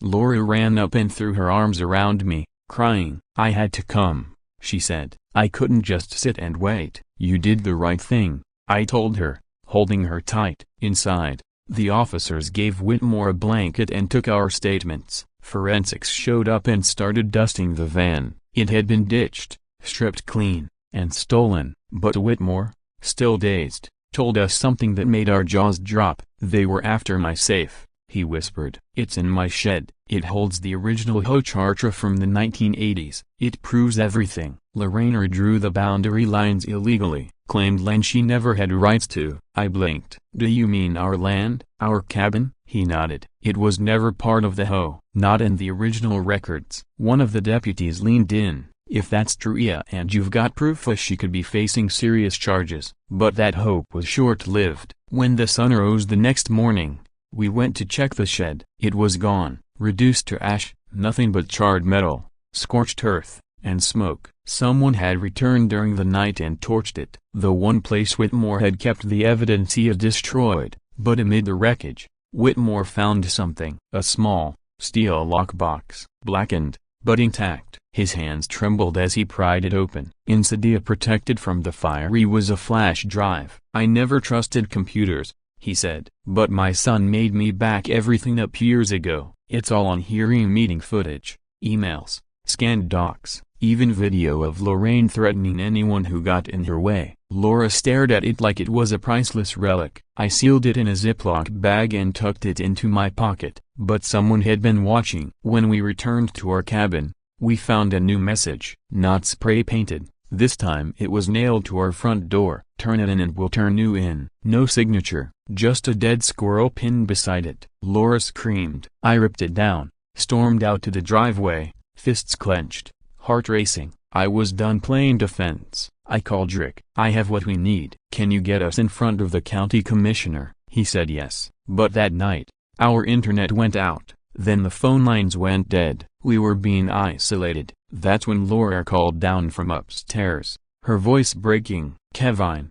Laura ran up and threw her arms around me, crying. "I had to come," she said. "I couldn't just sit and wait." "You did the right thing," I told her, holding her tight. Inside, the officers gave Whitmore a blanket and took our statements. Forensics showed up and started dusting the van. It had been ditched, stripped clean, and stolen. But Whitmore, still dazed, told us something that made our jaws drop. "They were after my safe," he whispered. "It's in my shed. It holds the original HOA charter from the 1980s. It proves everything." Lorraine drew the boundary lines illegally, claimed land she never had rights to. I blinked. "Do you mean our land, our cabin?" He nodded. "It was never part of the HOA. Not in the original records." One of the deputies leaned in. "If that's true, yeah, and you've got proof she could be facing serious charges." But that hope was short-lived. When the sun rose the next morning, we went to check the shed. It was gone, reduced to ash, nothing but charred metal, scorched earth, and smoke. Someone had returned during the night and torched it. The one place Whitmore had kept the evidence he had destroyed. But amid the wreckage, Whitmore found something. A small, steel lockbox, blackened, but intact. His hands trembled as he pried it open. Inside, protected from the fire, was a flash drive. "I never trusted computers," he said. "But my son made me back everything up years ago. It's all on here: meeting footage, emails, scanned docs, even video of Lorraine threatening anyone who got in her way." Laura stared at it like it was a priceless relic. I sealed it in a Ziploc bag and tucked it into my pocket. But someone had been watching. When we returned to our cabin, we found a new message. Not spray-painted. This time it was nailed to our front door. "Turn it in and we'll turn you in." No signature, just a dead squirrel pinned beside it. Laura screamed. I ripped it down, stormed out to the driveway, fists clenched, heart racing. I was done playing defense. I called Rick. "I have what we need. Can you get us in front of the county commissioner?" He said yes. But that night, our internet went out. Then the phone lines went dead. We were being isolated. That's when Laura called down from upstairs, her voice breaking. "Kevin,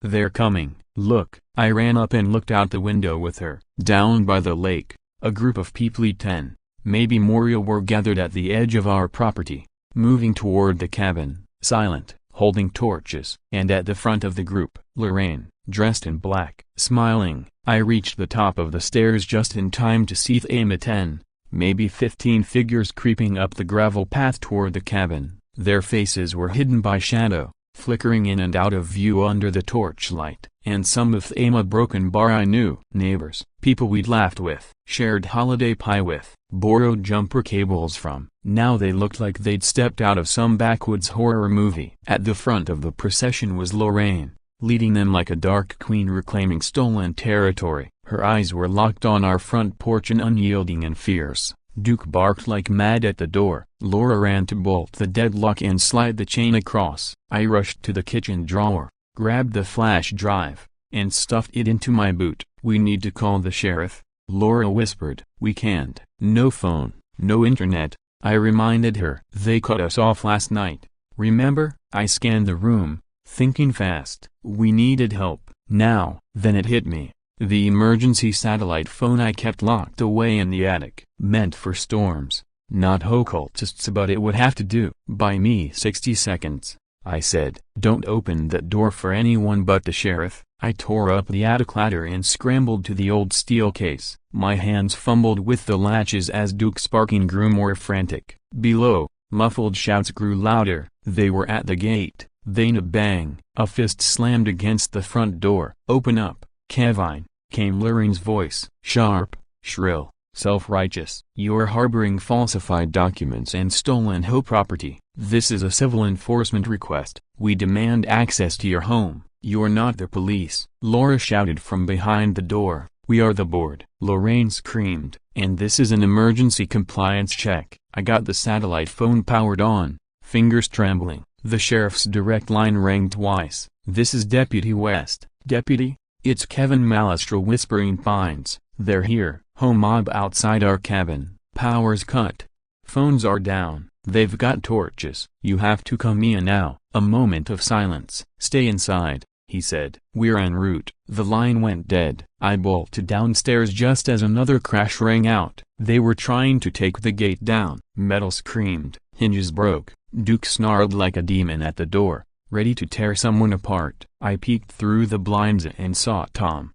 they're coming. Look." I ran up and looked out the window with her. Down by the lake, a group of people, 10, maybe more, were gathered at the edge of our property, moving toward the cabin, silent, holding torches. And at the front of the group, Lorraine, dressed in black, smiling. I reached the top of the stairs just in time to see the 10, maybe 15 figures creeping up the gravel path toward the cabin. Their faces were hidden by shadow, flickering in and out of view under the torchlight. And some of them a broken bar I knew. Neighbors, people we'd laughed with, shared holiday pie with, borrowed jumper cables from. Now they looked like they'd stepped out of some backwoods horror movie. At the front of the procession was Lorraine, leading them like a dark queen reclaiming stolen territory. Her eyes were locked on our front porch and unyielding and fierce. Duke barked like mad at the door. Laura ran to bolt the deadlock and slide the chain across. I rushed to the kitchen drawer, grabbed the flash drive, and stuffed it into my boot. "We need to call the sheriff," Laura whispered. "We can't." "No phone, no internet," I reminded her. "They cut us off last night, remember?" I scanned the room, thinking fast. We needed help, now. Then it hit me. The emergency satellite phone I kept locked away in the attic. Meant for storms, not occultists, but it would have to do. "Buy me 60 seconds, I said. "Don't open that door for anyone but the sheriff." I tore up the attic ladder and scrambled to the old steel case. My hands fumbled with the latches as Duke's barking grew more frantic. Below, muffled shouts grew louder. They were at the gate. Then a bang. A fist slammed against the front door. "Open up, Kevin," came Lorraine's voice. Sharp, shrill, self-righteous. "You're harboring falsified documents and stolen HOA property. This is a civil enforcement request. We demand access to your home. You're not the police," Laura shouted from behind the door. "We are the board," Lorraine screamed. "And this is an emergency compliance check." I got the satellite phone powered on, fingers trembling. The sheriff's direct line rang twice. "This is Deputy West." "Deputy? It's Kevin Malistro whispering pines. They're here." "HOA mob outside our cabin. Power's cut. Phones are down. They've got torches. You have to come in now." A moment of silence. "Stay inside," he said. "We're en route." The line went dead. I bolted downstairs just as another crash rang out. They were trying to take the gate down. Metal screamed, hinges broke, Duke snarled like a demon at the door, ready to tear someone apart. I peeked through the blinds and saw Tom,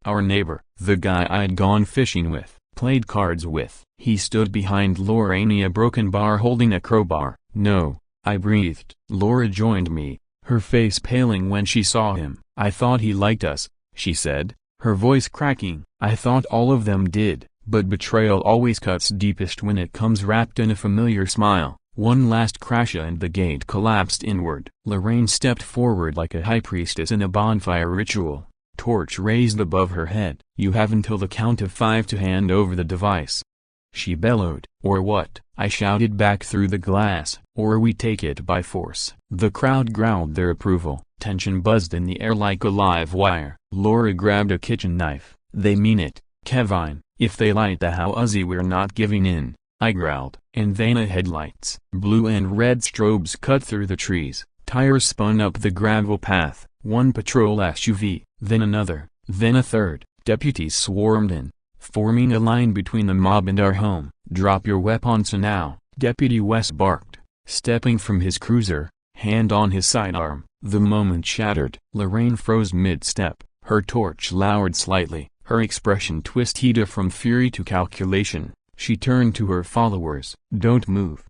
our neighbor, the guy I'd gone fishing with, played cards with. He stood behind Lorraine, a broken bar holding a crowbar. "No," I breathed. Laura joined me, her face paling when she saw him. "I thought he liked us," she said, her voice cracking. "I thought all of them did, but betrayal always cuts deepest when it comes wrapped in a familiar smile." One last crash and the gate collapsed inward. Lorraine stepped forward like a high priestess in a bonfire ritual, torch raised above her head. "You have until the count of 5 to hand over the device," she bellowed. "Or what?" I shouted back through the glass. "Or we take it by force." The crowd growled their approval. Tension buzzed in the air like a live wire. Laura grabbed a kitchen knife. "They mean it, Kevin. If they light the house, we're not giving in," I growled. And then headlights. Blue and red strobes cut through the trees. Tires spun up the gravel path. One patrol SUV, then another, then a third. Deputies swarmed in, forming a line between the mob and our home. "Drop your weapons now," Deputy West barked, stepping from his cruiser, hand on his sidearm. The moment shattered. Lorraine froze mid-step, her torch lowered slightly, her expression twisted from fury to calculation. She turned to her followers. "Don't move,"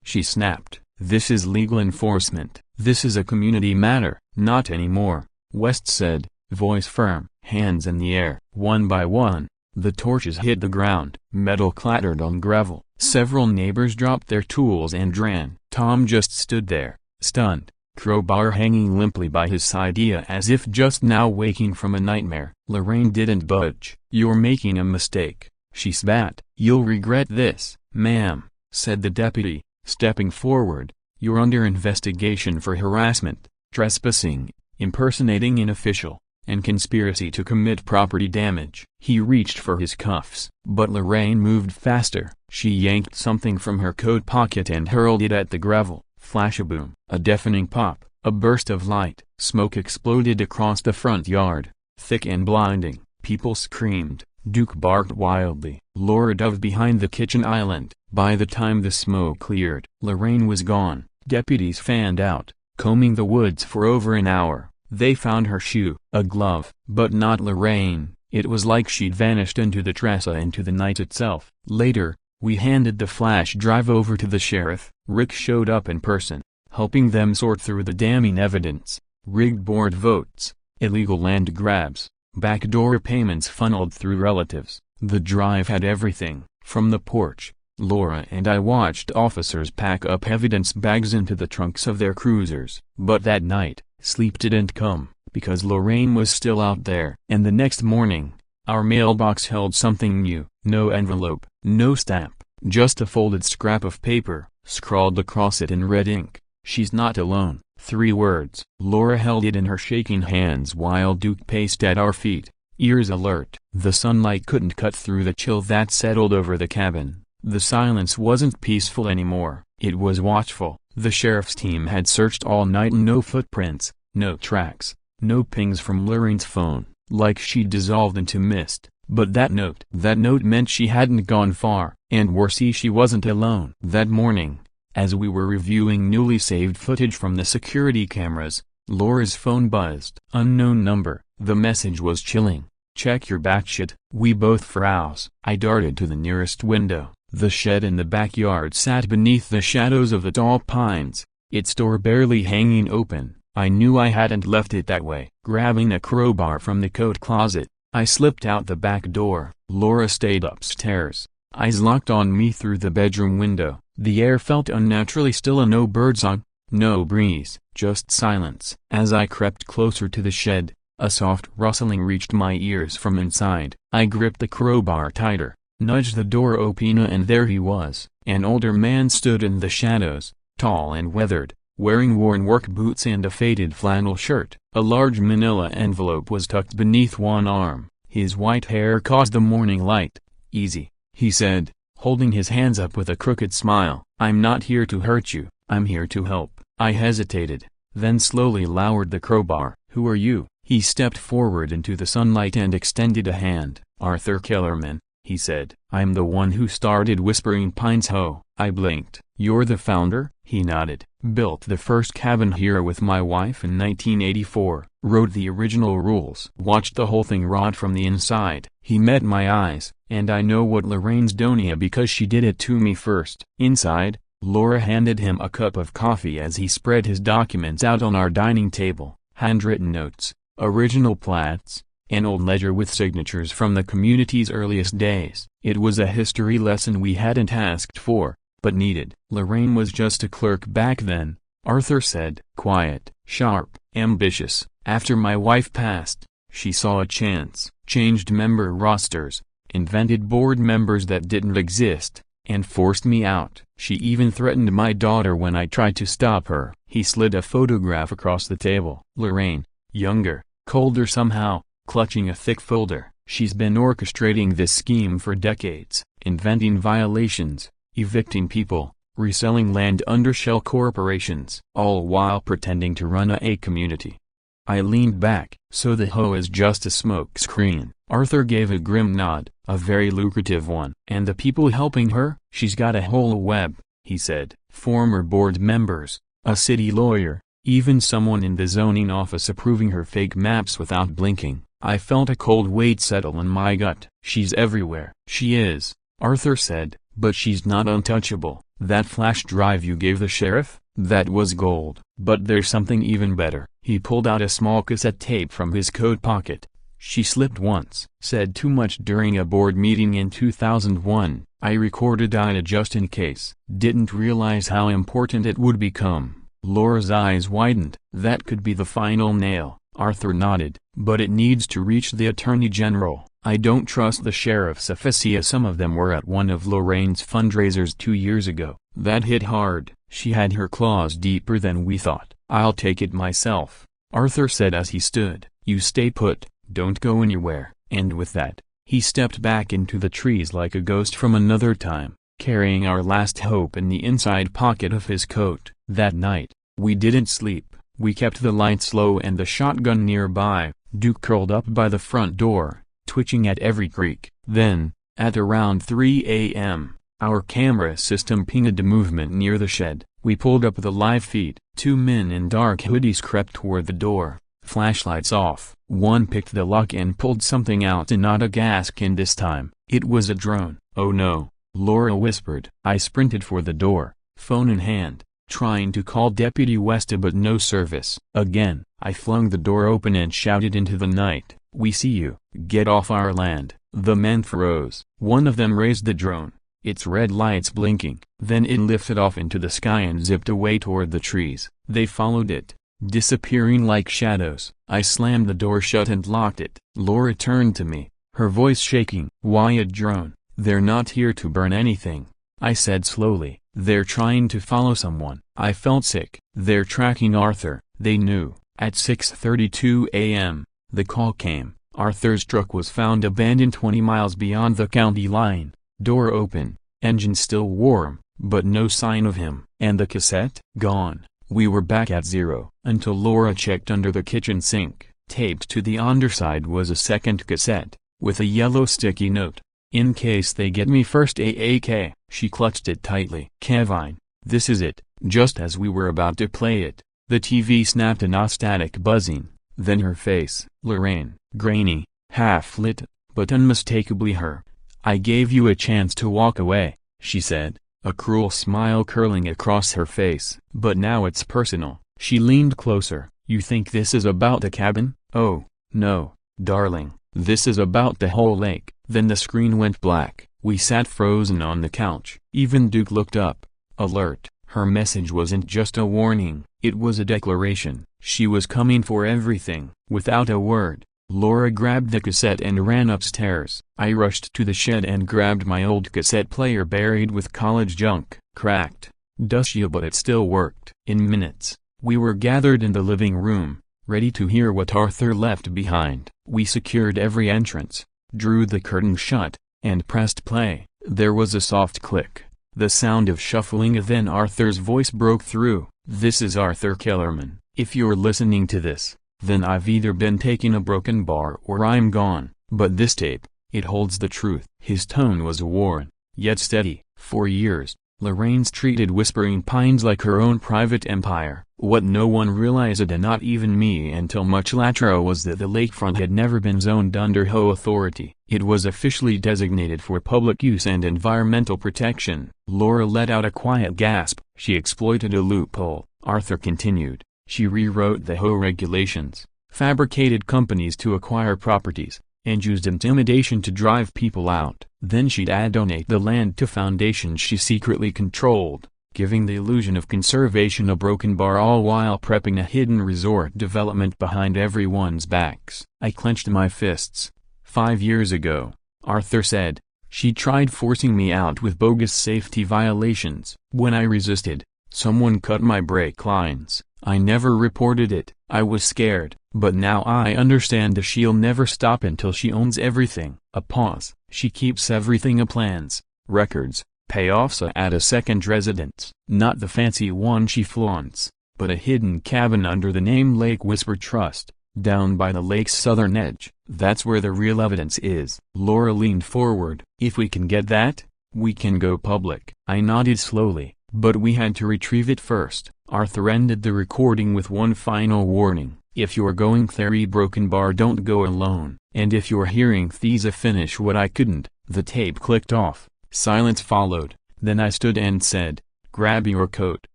she snapped. "This is legal enforcement. This is a community matter." "Not anymore," West said, voice firm, hands in the air. One by one, the torches hit the ground. Metal clattered on gravel. Several neighbors dropped their tools and ran. Tom just stood there, stunned, crowbar hanging limply by his side as if just now waking from a nightmare. Lorraine didn't budge. "You're making a mistake," she spat. "You'll regret this, ma'am," said the deputy, stepping forward. "You're under investigation for harassment, trespassing, impersonating an official, and conspiracy to commit property damage." He reached for his cuffs, but Lorraine moved faster. She yanked something from her coat pocket and hurled it at the gravel. Flash-a-boom. A deafening pop, a burst of light. Smoke exploded across the front yard, thick and blinding. People screamed. Duke barked wildly. Laura dove behind the kitchen island. By the time the smoke cleared, Lorraine was gone. Deputies fanned out, combing the woods for over an hour. They found her shoe, a glove, but not Lorraine. It was like she'd vanished into the trestle, into the night itself. Later, we handed the flash drive over to the sheriff. Rick showed up in person, helping them sort through the damning evidence. Rigged board votes, illegal land grabs, backdoor payments funneled through relatives. The drive had everything. From the porch, Laura and I watched officers pack up evidence bags into the trunks of their cruisers. But that night, sleep didn't come, because Lorraine was still out there. And the next morning, our mailbox held something new. No envelope, no stamp, just a folded scrap of paper, scrawled across it in red ink. "She's not alone." 3 words. Laura held it in her shaking hands while Duke paced at our feet, ears alert. The sunlight couldn't cut through the chill that settled over the cabin. The silence wasn't peaceful anymore, it was watchful. The sheriff's team had searched all night and no footprints, no tracks, no pings from Lorraine's phone, like she'd dissolved into mist. But that note meant she hadn't gone far, and worse, she wasn't alone. That morning, as we were reviewing newly saved footage from the security cameras, Laura's phone buzzed. Unknown number. The message was chilling. "Check your batshit." We both froze. I darted to the nearest window. The shed in the backyard sat beneath the shadows of the tall pines, its door barely hanging open. I knew I hadn't left it that way. Grabbing a crowbar from the coat closet, I slipped out the back door. Laura stayed upstairs, eyes locked on me through the bedroom window. The air felt unnaturally still, and no birdsong, no breeze, just silence. As I crept closer to the shed, a soft rustling reached my ears from inside. I gripped the crowbar tighter, nudged the door open, and there he was. An older man stood in the shadows, tall and weathered, wearing worn work boots and a faded flannel shirt. A large manila envelope was tucked beneath one arm. His white hair caught the morning light. "Easy," he said, holding his hands up with a crooked smile. "I'm not here to hurt you, I'm here to help." I hesitated, then slowly lowered the crowbar. "Who are you?" He stepped forward into the sunlight and extended a hand. "Arthur Kellerman," he said. "I'm the one who started Whispering Pines HOA." I blinked. "You're the founder?" He nodded. "Built the first cabin here with my wife in 1984. Wrote the original rules. Watched the whole thing rot from the inside." He met my eyes. "And I know what Lorraine's doing because she did it to me first." Inside, Laura handed him a cup of coffee as he spread his documents out on our dining table. Handwritten notes, original plats, an old ledger with signatures from the community's earliest days. It was a history lesson we hadn't asked for, but needed. "Lorraine was just a clerk back then," Arthur said. "Quiet, sharp, ambitious. After my wife passed, she saw a chance, changed member rosters, invented board members that didn't exist, and forced me out. She even threatened my daughter when I tried to stop her." He slid a photograph across the table. "Lorraine, younger, colder somehow, clutching a thick folder. She's been orchestrating this scheme for decades, inventing violations, evicting people, reselling land under shell corporations, all while pretending to run a community." I leaned back. "So the HOA is just a smokescreen?" Arthur gave a grim nod. "A very lucrative one." "And the people helping her?" "She's got a whole web," he said. "Former board members, a city lawyer, even someone in the zoning office approving her fake maps without blinking." I felt a cold weight settle in my gut. "She's everywhere." "She is," Arthur said, "but she's not untouchable. That flash drive you gave the sheriff? That was gold. But there's something even better." He pulled out a small cassette tape from his coat pocket. "She slipped once. Said too much during a board meeting in 2001. I recorded it just in case. Didn't realize how important it would become." Laura's eyes widened. "That could be the final nail." Arthur nodded. "But it needs to reach the Attorney General. I don't trust the sheriff's office. Some of them were at one of Lorraine's fundraisers 2 years ago. That hit hard. She had her claws deeper than we thought." "I'll take it myself," Arthur said as he stood. "You stay put, don't go anywhere." And with that, he stepped back into the trees like a ghost from another time, carrying our last hope in the inside pocket of his coat. That night, we didn't sleep. We kept the lights low and the shotgun nearby. Duke curled up by the front door, twitching at every creak. Then, at around 3 a.m., our camera system pinged a movement near the shed. We pulled up the live feed. 2 men in dark hoodies crept toward the door, flashlights off. One picked the lock and pulled something out, and not a gas can this time. It was a drone. "Oh no," Laura whispered. I sprinted for the door, phone in hand, trying to call Deputy Westa, but no service. Again, I flung the door open and shouted into the night, "We see you. Get off our land." The men froze. One of them raised the drone, its red lights blinking. Then it lifted off into the sky and zipped away toward the trees. They followed it, disappearing like shadows. I slammed the door shut and locked it. Laura turned to me, her voice shaking. "Why a drone? They're not here to burn anything," I said slowly. "They're trying to follow someone." I felt sick. "They're tracking Arthur." They knew. At 6:32 a.m., the call came. Arthur's truck was found abandoned 20 miles beyond the county line. Door open, engine still warm, but no sign of him. And the cassette? Gone. We were back at zero, until Laura checked under the kitchen sink. Taped to the underside was a second cassette, with a yellow sticky note. "In case they get me first, AAK." She clutched it tightly. "Kevin, this is it." Just as we were about to play it, the TV snapped a static buzzing. Then her face. Lorraine, grainy, half-lit, but unmistakably her. "I gave you a chance to walk away," she said, a cruel smile curling across her face. "But now it's personal." She leaned closer. "You think this is about the cabin?" "Oh, no, darling, this is about the whole lake." Then the screen went black. We sat frozen on the couch. Even Duke looked up, alert. Her message wasn't just a warning, it was a declaration. She was coming for everything. Without a word, Laura grabbed the cassette and ran upstairs. I rushed to the shed and grabbed my old cassette player buried with college junk. Cracked, dusty, but it still worked. In minutes, we were gathered in the living room, ready to hear what Arthur left behind. We secured every entrance, drew the curtain shut, and pressed play. There was a soft click, the sound of shuffling, then Arthur's voice broke through. "This is Arthur Kellerman. If you're listening to this, then I've either been taking a broken bar or I'm gone. But this tape, it holds the truth. His tone was worn, yet steady. For years, Lorraine's treated Whispering Pines like her own private empire. What no one realized, and not even me until much later, was that the lakefront had never been zoned under HOA authority. It was officially designated for public use and environmental protection. Laura let out a quiet gasp. She exploited a loophole, Arthur continued. She rewrote the HOA regulations, fabricated companies to acquire properties, and used intimidation to drive people out. Then she'd donate the land to foundations she secretly controlled, giving the illusion of conservation a broken bar, all while prepping a hidden resort development behind everyone's backs. I clenched my fists. 5 years ago, Arthur said, she tried forcing me out with bogus safety violations. When I resisted, someone cut my brake lines. I never reported it. I was scared, but now I understand she'll never stop until she owns everything. A pause. She keeps everything: plans, records, payoffs at a second residence. Not the fancy one she flaunts, but a hidden cabin under the name Lake Whisper Trust, down by the lake's southern edge. That's where the real evidence is. Laura leaned forward. If we can get that, we can go public. I nodded slowly. But we had to retrieve it first. Arthur ended the recording with one final warning. If you're going there, broken bar, don't go alone. And if you're hearing Thesa finish what I couldn't. The tape clicked off. Silence followed. Then I stood and said, grab your coat.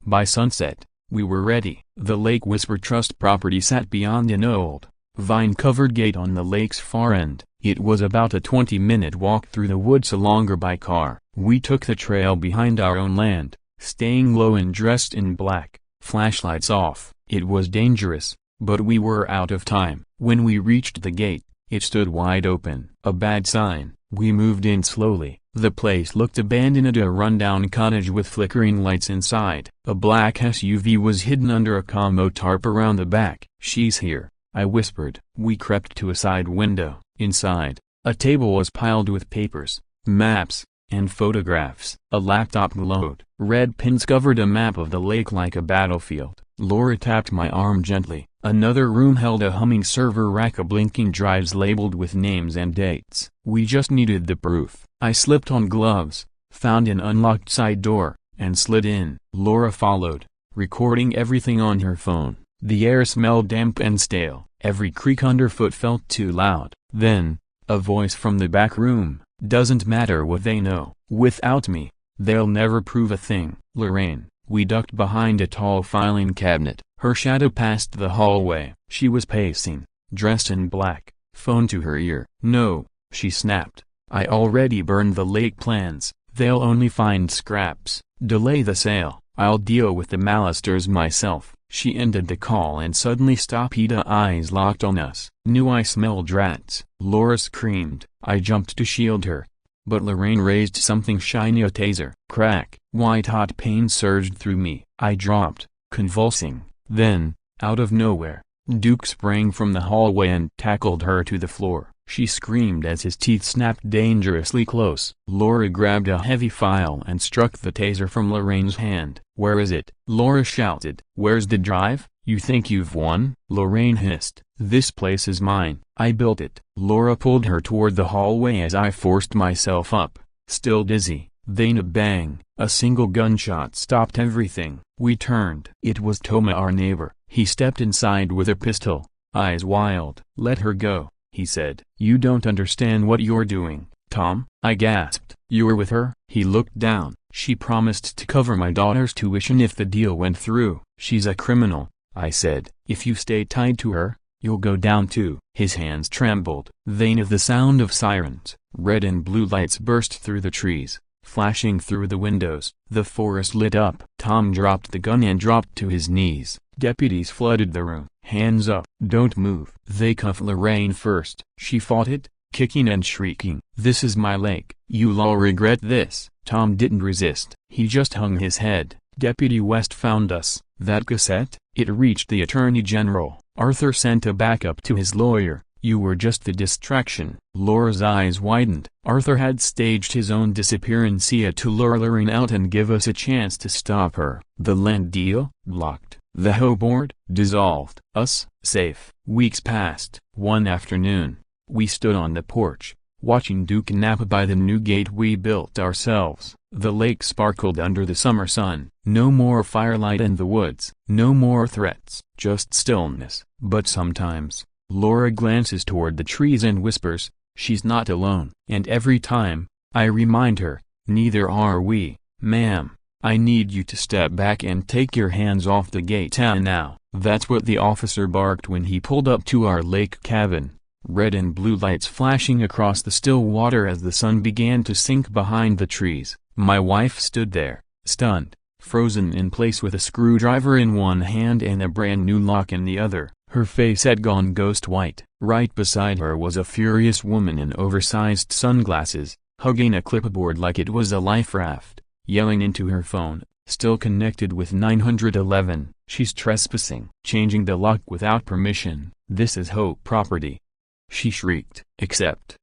By sunset, we were ready. The Lake Whisper Trust property sat beyond an old, vine-covered gate on the lake's far end. It was about a 20-minute walk through the woods, longer by car. We took the trail behind our own land, staying low and dressed in black, flashlights off. It was dangerous, but we were out of time. When we reached the gate, it stood wide open. A bad sign. We moved in slowly. The place looked abandoned, a rundown cottage with flickering lights inside. A black SUV was hidden under a combo tarp around the back. She's here, I whispered. We crept to a side window. Inside, a table was piled with papers, maps, and photographs. A laptop glowed. Red pins covered a map of the lake like a battlefield. Laura tapped my arm gently. Another room held a humming server rack, of blinking drives labeled with names and dates. We just needed the proof. I slipped on gloves, found an unlocked side door, and slid in. Laura followed, recording everything on her phone. The air smelled damp and stale. Every creak underfoot felt too loud. Then, a voice from the back room. Doesn't matter what they know. Without me, they'll never prove a thing. Lorraine. We ducked behind a tall filing cabinet. Her shadow passed the hallway. She was pacing, dressed in black, phone to her ear. No, she snapped. I already burned the lake plans. They'll only find scraps. Delay the sale. I'll deal with the Malisters myself. She ended the call and suddenly stopped. Eyes locked on us. Knew I smelled rats. Laura screamed. I jumped to shield her. But Lorraine raised something shiny, a taser. Crack. White-hot pain surged through me. I dropped, convulsing. Then, out of nowhere, Duke sprang from the hallway and tackled her to the floor. She screamed as his teeth snapped dangerously close. Laura grabbed a heavy file and struck the taser from Lorraine's hand. Where is it? Laura shouted. Where's the drive? You think you've won? Lorraine hissed. This place is mine. I built it. Laura pulled her toward the hallway as I forced myself up, still dizzy. Then a bang. A single gunshot stopped everything. We turned. It was Toma, our neighbor. He stepped inside with a pistol, eyes wild. Let her go, he said. You don't understand what you're doing, Tom. I gasped. You're with her? He looked down. She promised to cover my daughter's tuition if the deal went through. She's a criminal, I said. If you stay tied to her, you'll go down too. His hands trembled. Then the sound of sirens. Red and blue lights burst through the trees, flashing through the windows. The forest lit up. Tom dropped the gun and dropped to his knees. Deputies flooded the room. Hands up. Don't move. They cuffed Lorraine first. She fought it, kicking and shrieking. This is my lake. You'll all regret this. Tom didn't resist. He just hung his head. Deputy West found us. That cassette? It reached the Attorney General. Arthur sent a backup to his lawyer. You were just the distraction. Laura's eyes widened. Arthur had staged his own disappearance to lure Lorraine out and give us a chance to stop her. The land deal? Blocked. The HOA board dissolved us. Safe. Weeks passed. One afternoon, we stood on the porch, watching Duke nap by the new gate we built ourselves. The lake sparkled under the summer sun. No more firelight in the woods. No more threats. Just stillness. But sometimes, Laura glances toward the trees and whispers, "She's not alone." And every time, I remind her, "Neither are we, ma'am. I need you to step back and take your hands off the gate now." That's what the officer barked when he pulled up to our lake cabin. Red and blue lights flashing across the still water as the sun began to sink behind the trees. My wife stood there, stunned, frozen in place with a screwdriver in one hand and a brand new lock in the other. Her face had gone ghost white. Right beside her was a furious woman in oversized sunglasses, hugging a clipboard like it was a life raft, yelling into her phone, still connected with 911, "She's trespassing. Changing the lock without permission. This is HOA property," she shrieked. Except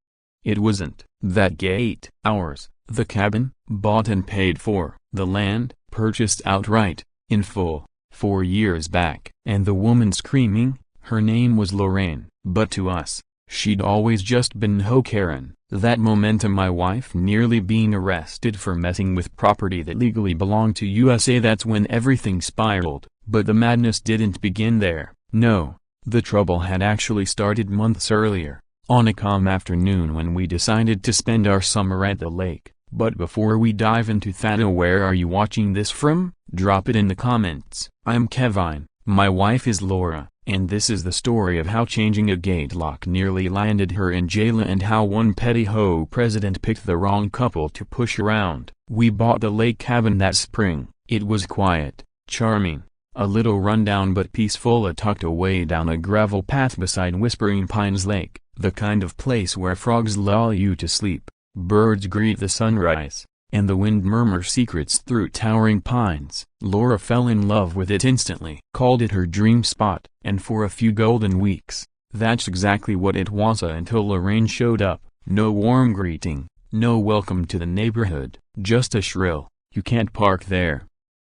it wasn't. That gate, ours, the cabin, bought and paid for, the land, purchased outright, in full, 4 years back. And the woman screaming, her name was Lorraine. But to us, she'd always just been HOA Karen. That momentum, my wife nearly being arrested for messing with property that legally belonged to USA, that's when everything spiraled. But the madness didn't begin there. No, the trouble had actually started months earlier, on a calm afternoon when we decided to spend our summer at the lake. But before we dive into that, where are you watching this from? Drop it in the comments. I'm Kevin, my wife is Laura, and this is the story of how changing a gate lock nearly landed her in jail and how one petty HOA president picked the wrong couple to push around. We bought the lake cabin that spring. It was quiet, charming, a little rundown but peaceful, tucked away down a gravel path beside Whispering Pines Lake, the kind of place where frogs lull you to sleep, birds greet the sunrise, and the wind murmurs secrets through towering pines. Laura fell in love with it instantly. Called it her dream spot. And for a few golden weeks, that's exactly what it was until Lorraine showed up. No warm greeting, no welcome to the neighborhood, just a shrill, "You can't park there."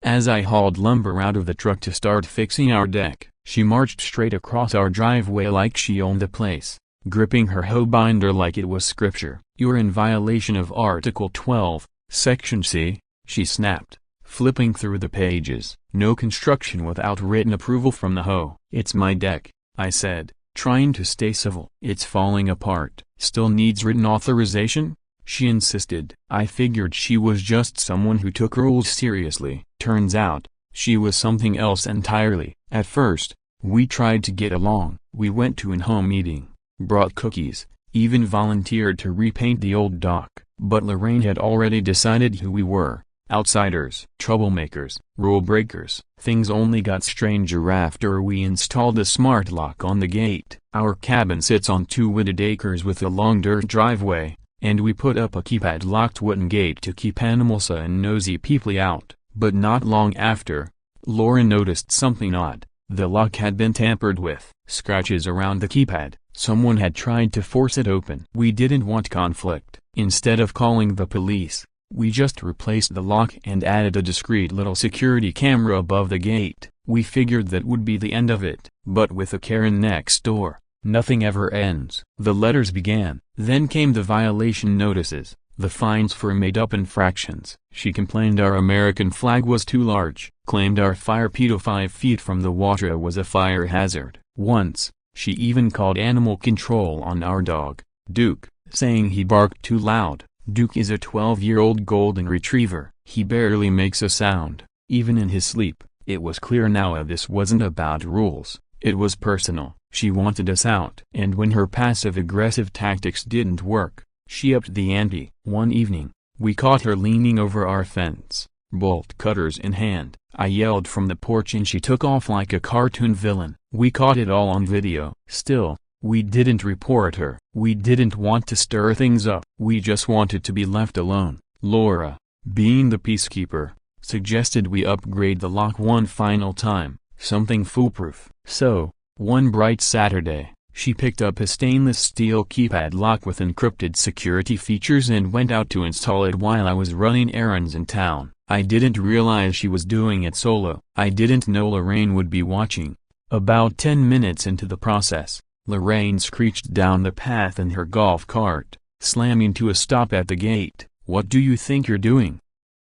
As I hauled lumber out of the truck to start fixing our deck, she marched straight across our driveway like she owned the place, gripping her hoe binder like it was scripture. "You're in violation of Article 12, Section C," she snapped, flipping through the pages. "No construction without written approval from the HOA." "It's my deck," I said, trying to stay civil. "It's falling apart." "Still needs written authorization?" she insisted. I figured she was just someone who took rules seriously. Turns out, she was something else entirely. At first, we tried to get along. We went to an home meeting, brought cookies, even volunteered to repaint the old dock. But Lorraine had already decided who we were. Outsiders, troublemakers, rule breakers. Things only got stranger after we installed a smart lock on the gate. Our cabin sits on 2 wooded acres with a long dirt driveway, and we put up a keypad-locked wooden gate to keep animals and nosy people out. But not long after, Laura noticed something odd. The lock had been tampered with. Scratches around the keypad. Someone had tried to force it open. We didn't want conflict. Instead of calling the police, we just replaced the lock and added a discreet little security camera above the gate. We figured that would be the end of it. But with a Karen next door, nothing ever ends. The letters began. Then came the violation notices, the fines for made-up infractions. She complained our American flag was too large, claimed our fire pit 5 feet from the water was a fire hazard. Once, she even called animal control on our dog, Duke, saying he barked too loud. Duke is a 12-year-old golden retriever. He barely makes a sound, even in his sleep. It was clear now this wasn't about rules, it was personal. She wanted us out. And when her passive-aggressive tactics didn't work, she upped the ante. One evening, we caught her leaning over our fence, bolt cutters in hand. I yelled from the porch and she took off like a cartoon villain. We caught it all on video. Still, we didn't report her. We didn't want to stir things up. We just wanted to be left alone. Laura, being the peacekeeper, suggested we upgrade the lock one final time, something foolproof. So, one bright Saturday, she picked up a stainless steel keypad lock with encrypted security features and went out to install it while I was running errands in town. I didn't realize she was doing it solo. I didn't know Lorraine would be watching. About 10 minutes into the process, Lorraine screeched down the path in her golf cart, slamming to a stop at the gate. "What do you think you're doing?"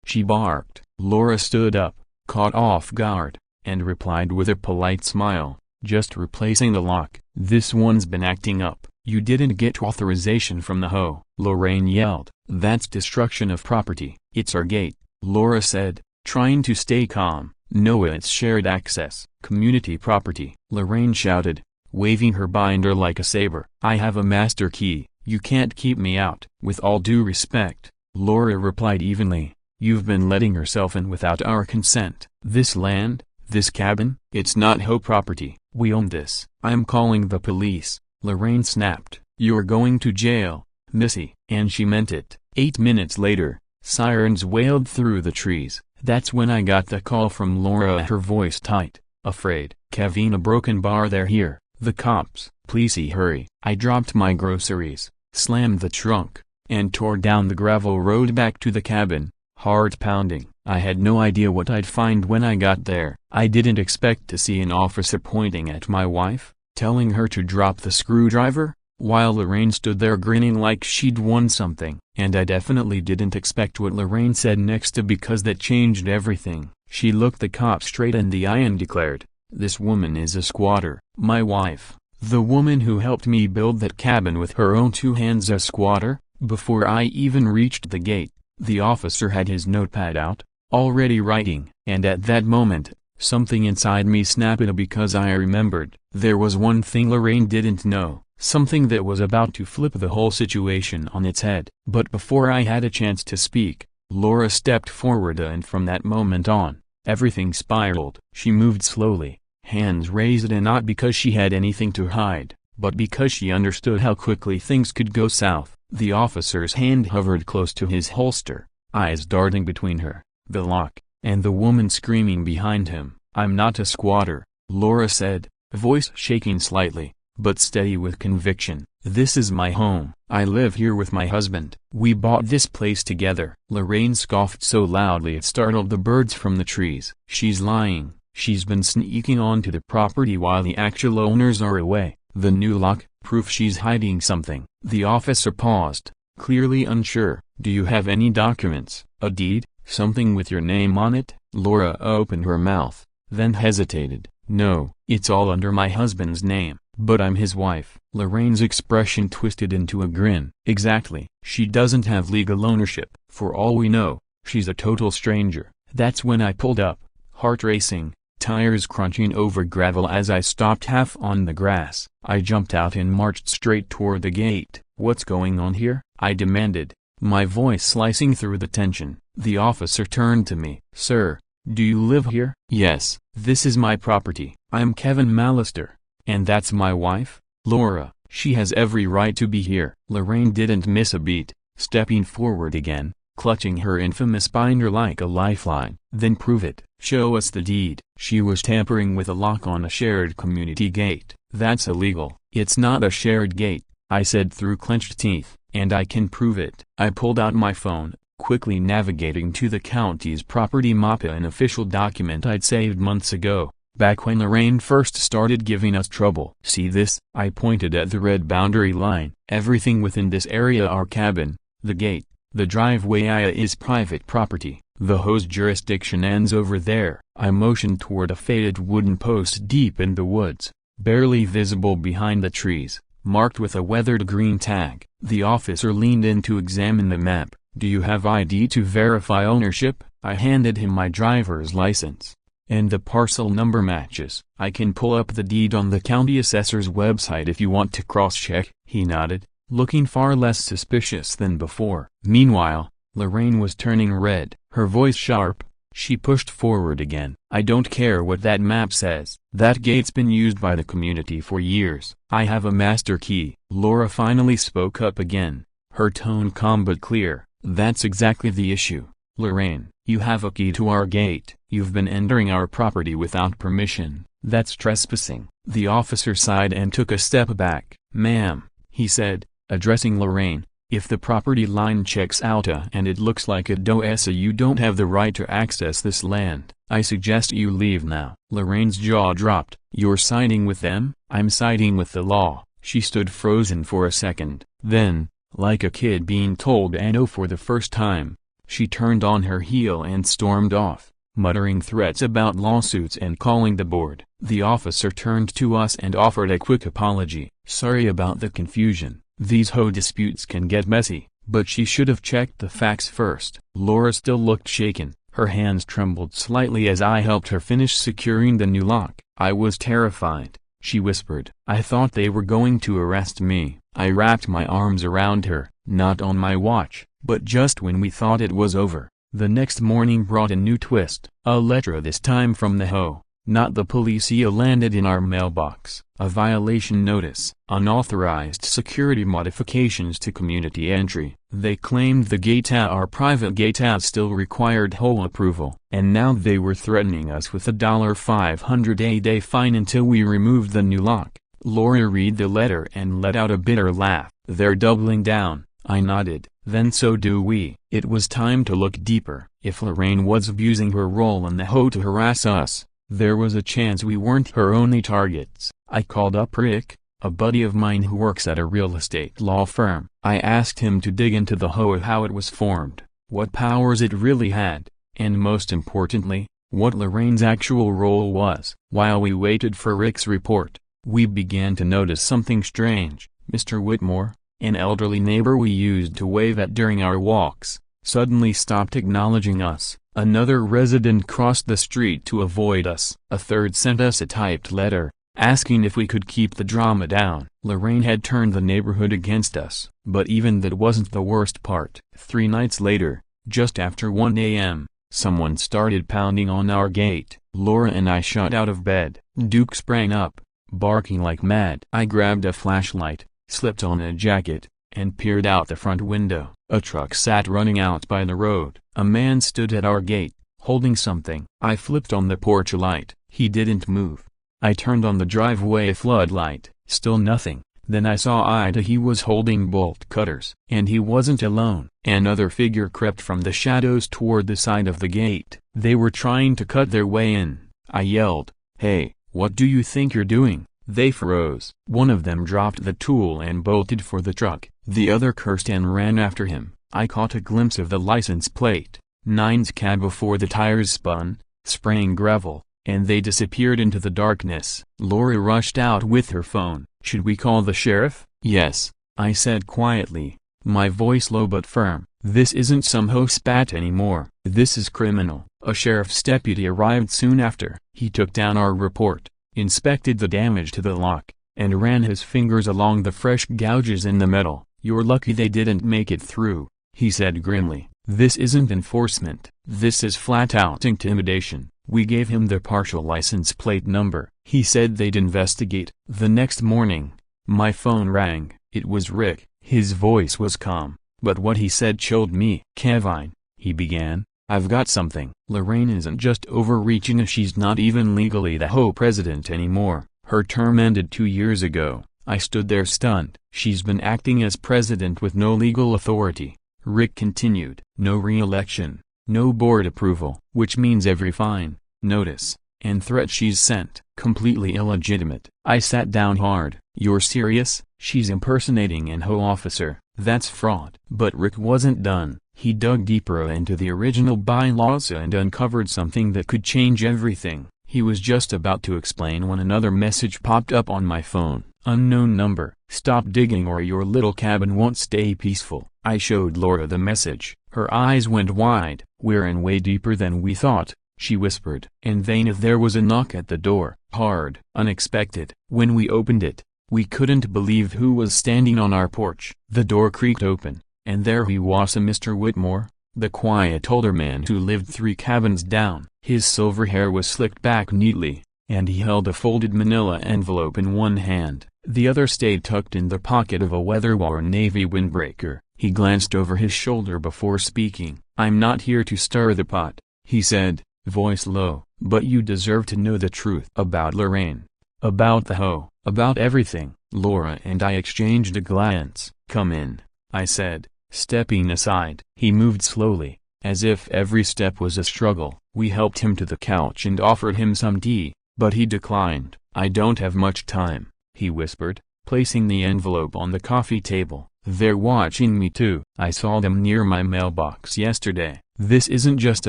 she barked. Laura stood up, caught off guard, and replied with a polite smile, "Just replacing the lock. This one's been acting up." "You didn't get authorization from the HOA," Lorraine yelled. "That's destruction of property." "It's our gate," Laura said, trying to stay calm. "No, it's shared access. Community property," Lorraine shouted, waving her binder like a saber. "I have a master key. You can't keep me out." "With all due respect," Laura replied evenly, "you've been letting yourself in without our consent. This land, this cabin, it's not HOA property. We own this." "I'm calling the police," Lorraine snapped. "You're going to jail, Missy." And she meant it. 8 minutes later, sirens wailed through the trees. That's when I got the call from Laura, her voice tight, afraid. "Kevin, a broken bar, they're here. The cops." "Please hurry." I dropped my groceries, slammed the trunk, and tore down the gravel road back to the cabin, heart pounding. I had no idea what I'd find when I got there. I didn't expect to see an officer pointing at my wife, telling her to drop the screwdriver, while Lorraine stood there grinning like she'd won something. And I definitely didn't expect what Lorraine said next, because that changed everything. She looked the cop straight in the eye and declared, "This woman is a squatter." My wife, the woman who helped me build that cabin with her own 2 hands, a squatter? Before I even reached the gate, the officer had his notepad out, already writing. And at that moment, something inside me snapped, because I remembered. There was one thing Lorraine didn't know, something that was about to flip the whole situation on its head. But before I had a chance to speak, Laura stepped forward, and from that moment on, everything spiraled. She moved slowly, hands raised, and not because she had anything to hide, but because she understood how quickly things could go south. The officer's hand hovered close to his holster, eyes darting between her, the lock, and the woman screaming behind him. "I'm not a squatter," Laura said, voice shaking slightly, but steady with conviction. "This is my home. I live here with my husband. We bought this place together." Lorraine scoffed so loudly it startled the birds from the trees. "She's lying. She's been sneaking onto the property while the actual owners are away. The new lock, proof she's hiding something." The officer paused, clearly unsure. "Do you have any documents, a deed, something with your name on it?" Laura opened her mouth, then hesitated. "No, it's all under my husband's name, but I'm his wife." Lorraine's expression twisted into a grin. "Exactly. She doesn't have legal ownership. For all we know, she's a total stranger." That's when I pulled up, heart racing, tires crunching over gravel as I stopped half on the grass. I jumped out and marched straight toward the gate. "What's going on here?" I demanded, my voice slicing through the tension. The officer turned to me. "Sir, do you live here?" "Yes, this is my property. I'm Kevin Mallister, and that's my wife, Laura. She has every right to be here." Lorraine didn't miss a beat, stepping forward again, clutching her infamous binder like a lifeline. "Then prove it. Show us the deed." She was tampering with a lock on a shared community gate. "That's illegal." "It's not a shared gate," I said through clenched teeth, "and I can prove it." I pulled out my phone, quickly navigating to the county's property map, an official document I'd saved months ago, back when Lorraine first started giving us trouble. "See this?" I pointed at the red boundary line. "Everything within this area, our cabin, the gate, the driveway, is private property. The HOA's jurisdiction ends over there." I motioned toward a faded wooden post deep in the woods, barely visible behind the trees, marked with a weathered green tag. The officer leaned in to examine the map. "Do you have ID to verify ownership?" I handed him my driver's license. "And the parcel number matches." "I can pull up the deed on the county assessor's website if you want to cross-check." He nodded, looking far less suspicious than before. Meanwhile, Lorraine was turning red, her voice sharp. She pushed forward again. "I don't care what that map says. That gate's been used by the community for years. I have a master key." Laura finally spoke up again, her tone calm but clear. "That's exactly the issue, Lorraine. You have a key to our gate. You've been entering our property without permission. That's trespassing." The officer sighed and took a step back. "Ma'am," he said, addressing Lorraine, If the property line checks out and it looks like it does, so you don't have the right to access this land, I suggest you leave now. Lorraine's jaw dropped. You're siding with them? I'm siding with the law. She stood frozen for a second. Then, like a kid being told no for the first time, she turned on her heel and stormed off, muttering threats about lawsuits and calling the board. The officer turned to us and offered a quick apology. Sorry about the confusion. These HOA disputes can get messy, but she should have checked the facts first. Laura still looked shaken. Her hands trembled slightly as I helped her finish securing the new lock. I was terrified, she whispered. I thought they were going to arrest me. I wrapped my arms around her, not on my watch, but just when we thought it was over. The next morning brought a new twist. A letter, this time from the HOA, not the police, landed in our mailbox. A violation notice, unauthorized security modifications to community entry. They claimed the gate, our private gate, still required HOA approval, and now they were threatening us with a $500 a day fine until we removed the new lock. Laura read the letter and let out a bitter laugh. They're doubling down, I nodded. Then so do we. It was time to look deeper. If Lorraine was abusing her role in the HOA to harass us, there was a chance we weren't her only targets. I called up Rick, a buddy of mine who works at a real estate law firm. I asked him to dig into the HOA, how it was formed, what powers it really had, and most importantly, what Lorraine's actual role was. While we waited for Rick's report, we began to notice something strange. Mr. Whitmore, an elderly neighbor we used to wave at during our walks, suddenly stopped acknowledging us. Another resident crossed the street to avoid us. A third sent us a typed letter, asking if we could keep the drama down. Lorraine had turned the neighborhood against us. But even that wasn't the worst part. 3 nights later, just after 1 a.m., someone started pounding on our gate. Laura and I shot out of bed. Duke sprang up, barking like mad. I grabbed a flashlight, slipped on a jacket, and peered out the front window. A truck sat running out by the road. A man stood at our gate, holding something. I flipped on the porch light. He didn't move. I turned on the driveway floodlight. Still nothing. Then I saw Ida. He was holding bolt cutters. And he wasn't alone. Another figure crept from the shadows toward the side of the gate. They were trying to cut their way in. I yelled, "Hey, what do you think you're doing?" They froze. One of them dropped the tool and bolted for the truck. The other cursed and ran after him. I caught a glimpse of the license plate, 9's cab, before the tires spun, spraying gravel, and they disappeared into the darkness. Laura rushed out with her phone. "Should we call the sheriff?" "Yes," I said quietly, my voice low but firm. "This isn't some HOA spat anymore. This is criminal." A sheriff's deputy arrived soon after. He took down our report, inspected the damage to the lock, and ran his fingers along the fresh gouges in the metal. "You're lucky they didn't make it through," he said grimly. "This isn't enforcement. This is flat-out intimidation." We gave him the partial license plate number. He said they'd investigate. The next morning, my phone rang. It was Rick. His voice was calm, but what he said chilled me. "Kevin," he began, "I've got something. Lorraine isn't just overreaching. She's not even legally the HOA president anymore. Her term ended 2 years ago." I stood there stunned. "She's been acting as president with no legal authority," Rick continued. "No re-election, no board approval, which means every fine, notice, and threat she's sent, completely illegitimate." I sat down hard. "You're serious? She's impersonating an HOA officer. That's fraud." But Rick wasn't done. He dug deeper into the original bylaws and uncovered something that could change everything. He was just about to explain when another message popped up on my phone. "Unknown number. Stop digging or your little cabin won't stay peaceful." I showed Laura the message. Her eyes went wide. "We're in way deeper than we thought," she whispered. And then there was a knock at the door. Hard, unexpected. When we opened it, we couldn't believe who was standing on our porch. The door creaked open, and there he was, Mr. Whitmore, the quiet older man who lived 3 cabins down. His silver hair was slicked back neatly, and he held a folded manila envelope in one hand. The other stayed tucked in the pocket of a weather-worn navy windbreaker. He glanced over his shoulder before speaking. "I'm not here to stir the pot," he said, voice low, "but you deserve to know the truth about Lorraine, about the HOA, about everything." Laura and I exchanged a glance. "Come in," I said. Stepping aside, he moved slowly, as if every step was a struggle. We helped him to the couch and offered him some tea, but he declined. "I don't have much time," he whispered, placing the envelope on the coffee table. "They're watching me too. I saw them near my mailbox yesterday. This isn't just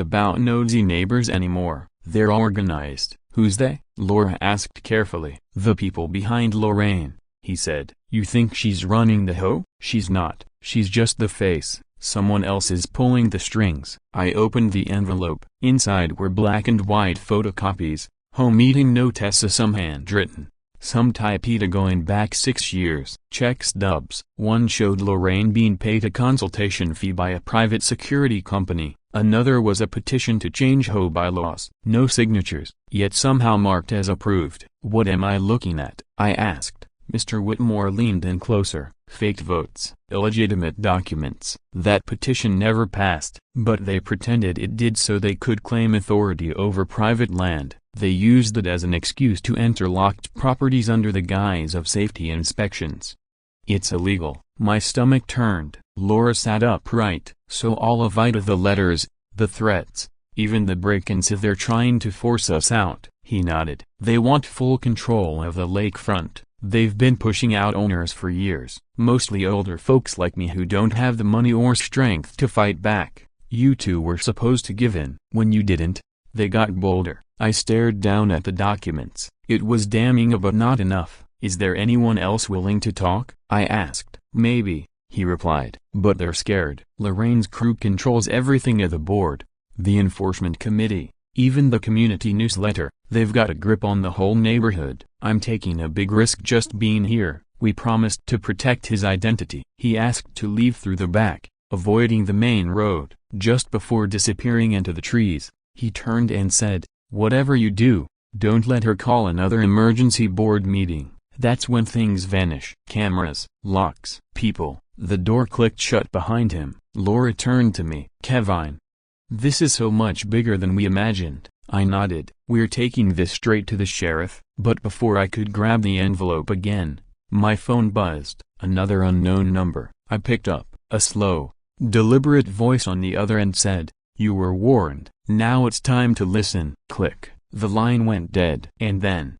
about nosy neighbors anymore. They're organized." "Who's they?" Laura asked carefully. "The people behind Lorraine," he said. "You think she's running the HOA? She's not. She's just the face. Someone else is pulling the strings." I opened the envelope. Inside were black and white photocopies, home meeting notes, some handwritten, some typed going back 6 years. Check stubs. One showed Lorraine being paid a consultation fee by a private security company. Another was a petition to change HOA bylaws. No signatures, yet somehow marked as approved. "What am I looking at?" I asked. Mr. Whitmore leaned in closer. "Faked votes, illegitimate documents. That petition never passed, but they pretended it did so they could claim authority over private land. They used it as an excuse to enter locked properties under the guise of safety inspections. It's illegal." My stomach turned. Laura sat upright. "So all of it, the letters, the threats, even the break-ins, they're trying to force us out." He nodded. "They want full control of the lakefront. They've been pushing out owners for years, mostly older folks like me who don't have the money or strength to fight back. You two were supposed to give in. When you didn't, they got bolder." I stared down at the documents. It was damning but not enough. "Is there anyone else willing to talk?" I asked. "Maybe," he replied, "but they're scared. Lorraine's crew controls everything at the board, the enforcement committee, even the community newsletter. They've got a grip on the whole neighborhood. I'm taking a big risk just being here." We promised to protect his identity. He asked to leave through the back, avoiding the main road. Just before disappearing into the trees, he turned and said, "Whatever you do, don't let her call another emergency board meeting. That's when things vanish." Cameras, locks, people. The door clicked shut behind him. Laura turned to me. "Kevin, this is so much bigger than we imagined." I nodded. "We're taking this straight to the sheriff." But before I could grab the envelope again, my phone buzzed. Another unknown number. I picked up. A slow, deliberate voice on the other end said, "You were warned. Now it's time to listen." Click. The line went dead. And then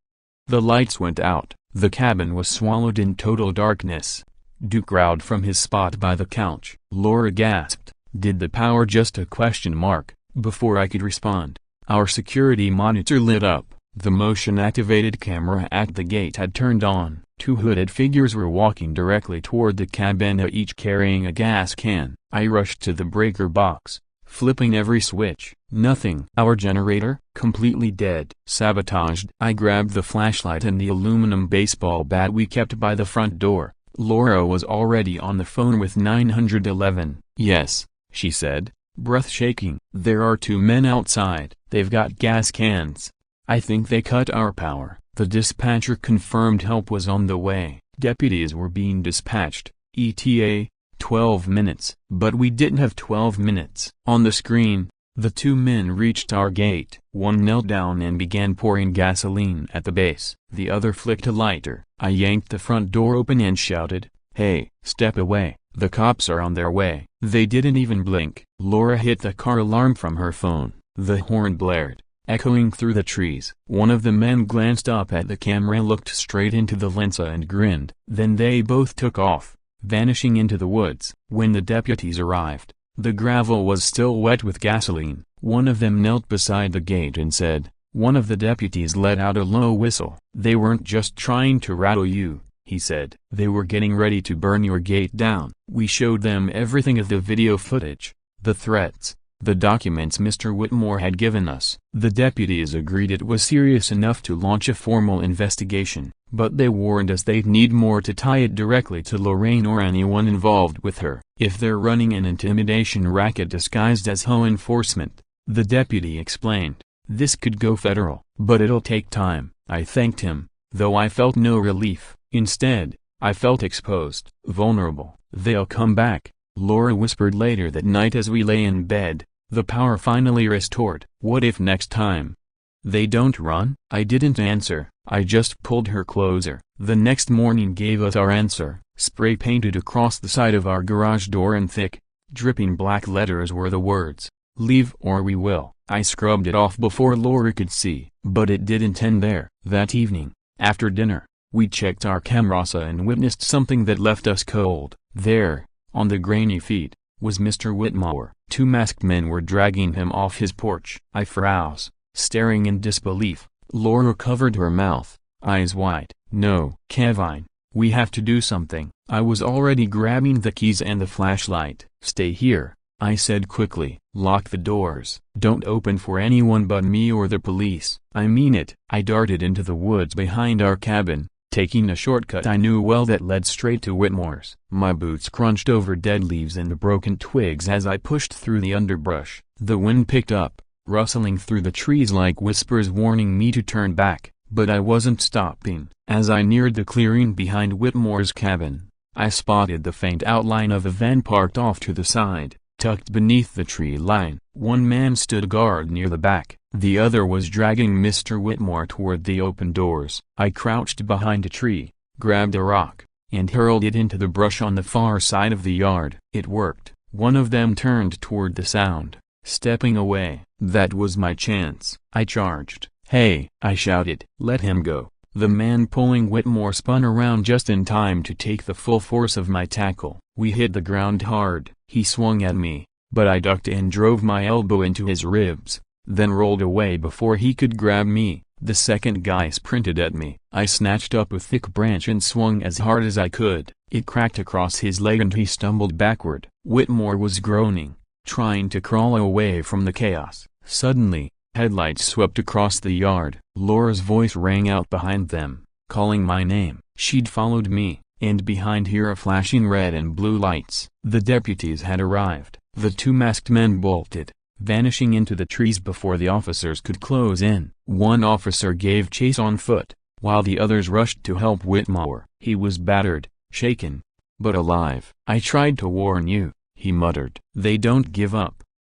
the lights went out. The cabin was swallowed in total darkness. Duke growled from his spot by the couch. Laura gasped. "Did the power just a question mark?" Before I could respond, our security monitor lit up. The motion-activated camera at the gate had turned on. 2 hooded figures were walking directly toward the cabin, each carrying a gas can. I rushed to the breaker box, flipping every switch. Nothing. Our generator, completely dead. Sabotaged. I grabbed the flashlight and the aluminum baseball bat we kept by the front door. Laura was already on the phone with 911. "Yes," she said, breath shaking. "There are 2 men outside. They've got gas cans. I think they cut our power." The dispatcher confirmed help was on the way. Deputies were being dispatched. ETA, 12 minutes. But we didn't have 12 minutes. On the screen, the 2 men reached our gate. One knelt down and began pouring gasoline at the base. The other flicked a lighter. I yanked the front door open and shouted, "Hey, step away. The cops are on their way." They didn't even blink. Laura hit the car alarm from her phone. The horn blared, echoing through the trees. One of the men glanced up at the camera, looked straight into the lens and grinned. Then they both took off, vanishing into the woods. When the deputies arrived, the gravel was still wet with gasoline. One of them knelt beside the gate and said, One of the deputies let out a low whistle. "They weren't just trying to rattle you," he said. "They were getting ready to burn your gate down." We showed them everything of the video footage, the threats, the documents Mr. Whitmore had given us. The deputies agreed it was serious enough to launch a formal investigation, but they warned us they'd need more to tie it directly to Lorraine or anyone involved with her. "If they're running an intimidation racket disguised as HOA enforcement," the deputy explained, "this could go federal. But it'll take time." I thanked him, though I felt no relief. Instead, I felt exposed, vulnerable. "They'll come back," Laura whispered later that night as we lay in bed, the power finally restored. "What if next time they don't run?" I didn't answer. I just pulled her closer. The next morning gave us our answer. spray-painted across the side of our garage door in thick, dripping black letters were the words, "Leave or we will." I scrubbed it off before Laura could see. But it didn't end there. That evening, after dinner, we checked our cameras and witnessed something that left us cold. There, on the grainy feet, was Mr. Whitmore. Two masked men were dragging him off his porch. I froze, staring in disbelief. Laura covered her mouth, eyes wide. "No, Kevin, we have to do something." I was already grabbing the keys and the flashlight. "Stay here," I said quickly. "Lock the doors. Don't open for anyone but me or the police." "I mean it." I darted into the woods behind our cabin, taking a shortcut I knew well that led straight to Whitmore's. My boots crunched over dead leaves and broken twigs as I pushed through the underbrush. The wind picked up, rustling through the trees like whispers warning me to turn back, but I wasn't stopping. As I neared the clearing behind Whitmore's cabin, I spotted the faint outline of a van parked off to the side, tucked beneath the tree line. One man stood guard near the back, the other was dragging Mr. Whitmore toward the open doors. I crouched behind a tree, grabbed a rock, and hurled it into the brush on the far side of the yard. It worked. One of them turned toward the sound, stepping away. That was my chance. I charged. "Hey!" I shouted. "Let him go." The man pulling Whitmore spun around just in time to take the full force of my tackle. We hit the ground hard. He swung at me, but I ducked and drove my elbow into his ribs, then rolled away before he could grab me. The second guy sprinted at me. I snatched up a thick branch and swung as hard as I could. It cracked across his leg and he stumbled backward. Whitmore was groaning, trying to crawl away from the chaos. Suddenly, headlights swept across the yard. Laura's voice rang out behind them, calling my name. She'd followed me, and behind her a flashing red and blue lights. The deputies had arrived. The two masked men bolted, vanishing into the trees before the officers could close in. One officer gave chase on foot, while the others rushed to help Whitmore. He was battered, shaken, but alive. "I tried to warn you," he muttered. "They don't give up."